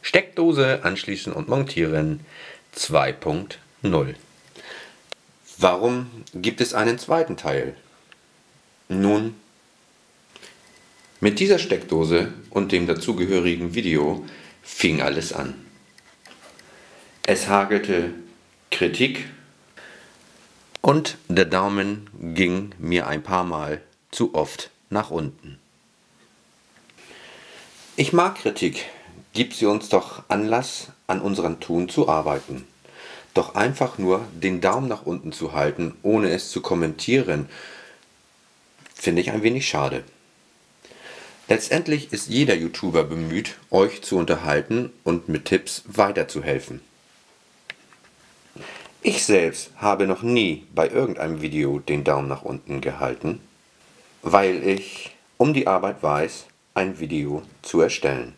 Steckdose anschließen und montieren 2.0. Warum gibt es einen zweiten Teil? Nun, mit dieser Steckdose und dem dazugehörigen Video fing alles an. Es hagelte Kritik und der Daumen ging mir ein paar Mal zu oft nach unten. Ich mag Kritik, gibt sie uns doch Anlass, an unserem Tun zu arbeiten. Doch einfach nur den Daumen nach unten zu halten, ohne es zu kommentieren, finde ich ein wenig schade. Letztendlich ist jeder YouTuber bemüht, euch zu unterhalten und mit Tipps weiterzuhelfen. Ich selbst habe noch nie bei irgendeinem Video den Daumen nach unten gehalten, weil ich um die Arbeit weiß, ein Video zu erstellen.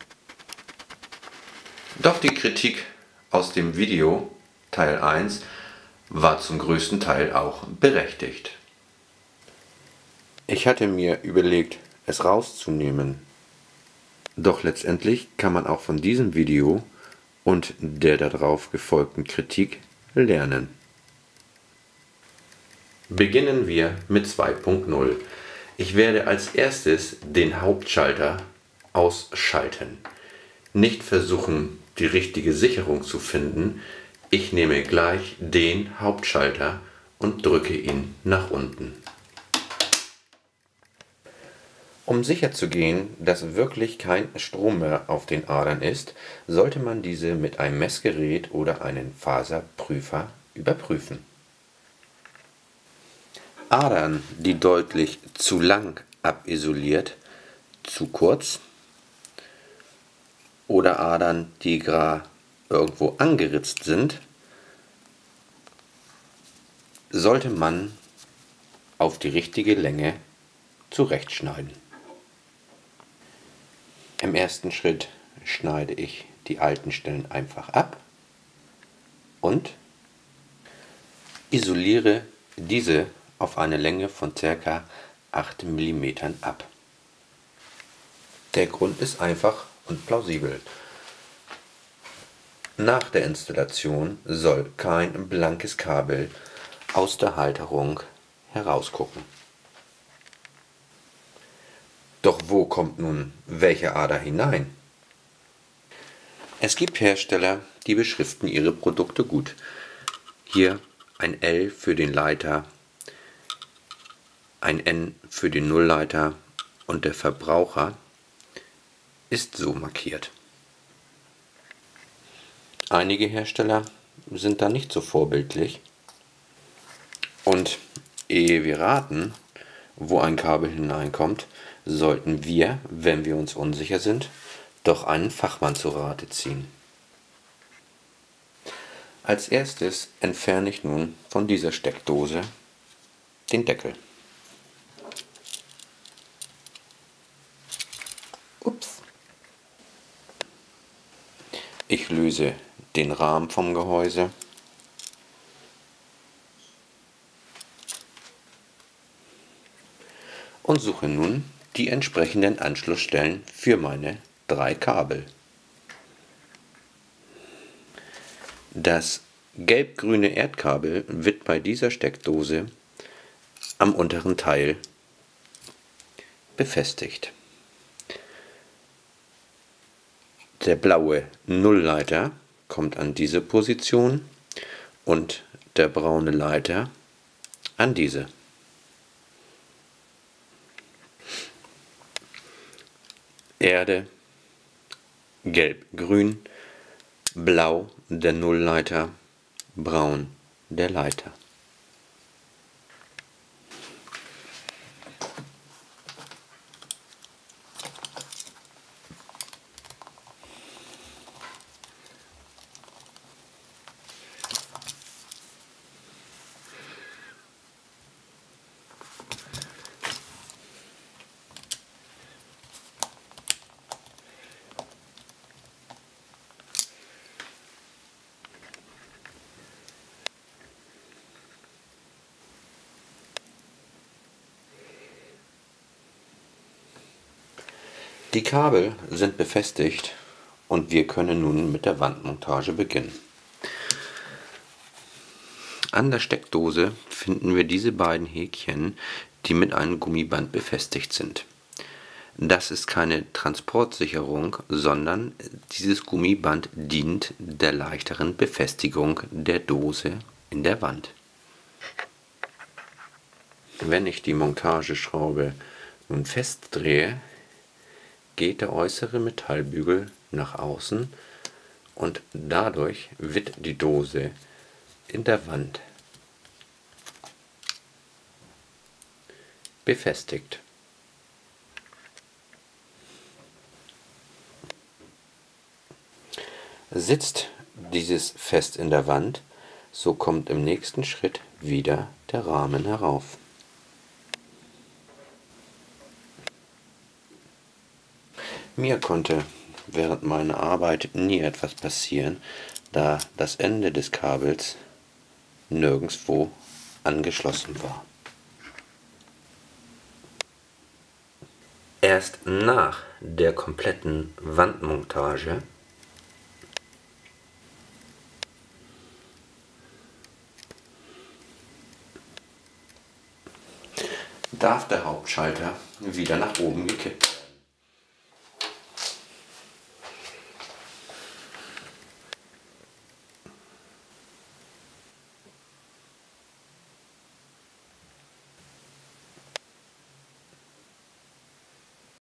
Doch die Kritik aus dem Video Teil 1 war zum größten Teil auch berechtigt. Ich hatte mir überlegt, es rauszunehmen. Doch letztendlich kann man auch von diesem Video und der darauf gefolgten Kritik lernen. Beginnen wir mit 2.0. Ich werde als erstes den Hauptschalter ausschalten. Nicht versuchen, die richtige Sicherung zu finden. Ich nehme gleich den Hauptschalter und drücke ihn nach unten. Um sicherzugehen, dass wirklich kein Strom mehr auf den Adern ist, sollte man diese mit einem Messgerät oder einem Faserprüfer überprüfen. Adern, die deutlich zu lang abisoliert, zu kurz, oder Adern, die gerade irgendwo angeritzt sind, sollte man auf die richtige Länge zurechtschneiden. Im ersten Schritt schneide ich die alten Stellen einfach ab und isoliere diese auf eine Länge von ca. 8 mm ab. Der Grund ist einfach und plausibel. Nach der Installation soll kein blankes Kabel aus der Halterung herausgucken. Doch wo kommt nun welche Ader hinein? Es gibt Hersteller, die beschriften ihre Produkte gut. Hier ein L für den Leiter, ein N für den Nullleiter und der Verbraucher ist so markiert. Einige Hersteller sind da nicht so vorbildlich und ehe wir raten, wo ein Kabel hineinkommt, sollten wir, wenn wir uns unsicher sind, doch einen Fachmann zu Rate ziehen. Als erstes entferne ich nun von dieser Steckdose den Deckel. Ups. Ich löse den Rahmen vom Gehäuse. Und suche nun die entsprechenden Anschlussstellen für meine 3 Kabel. Das gelb-grüne Erdkabel wird bei dieser Steckdose am unteren Teil befestigt. Der blaue Nullleiter kommt an diese Position und der braune Leiter an diese. Erde, gelb, grün, blau der Nullleiter, braun der Leiter. Die Kabel sind befestigt Und wir können nun mit der Wandmontage beginnen. An der Steckdose finden wir diese beiden Häkchen, die mit einem Gummiband befestigt sind. Das ist keine Transportsicherung, sondern dieses Gummiband dient der leichteren Befestigung der Dose in der Wand. Wenn ich die Montageschraube nun festdrehe, geht der äußere Metallbügel nach außen und dadurch wird die Dose in der Wand befestigt. Sitzt dieses fest in der Wand, so kommt im nächsten Schritt wieder der Rahmen herauf. Mir konnte während meiner Arbeit nie etwas passieren, da das Ende des Kabels nirgendwo angeschlossen war. Erst nach der kompletten Wandmontage darf der Hauptschalter wieder nach oben gekippt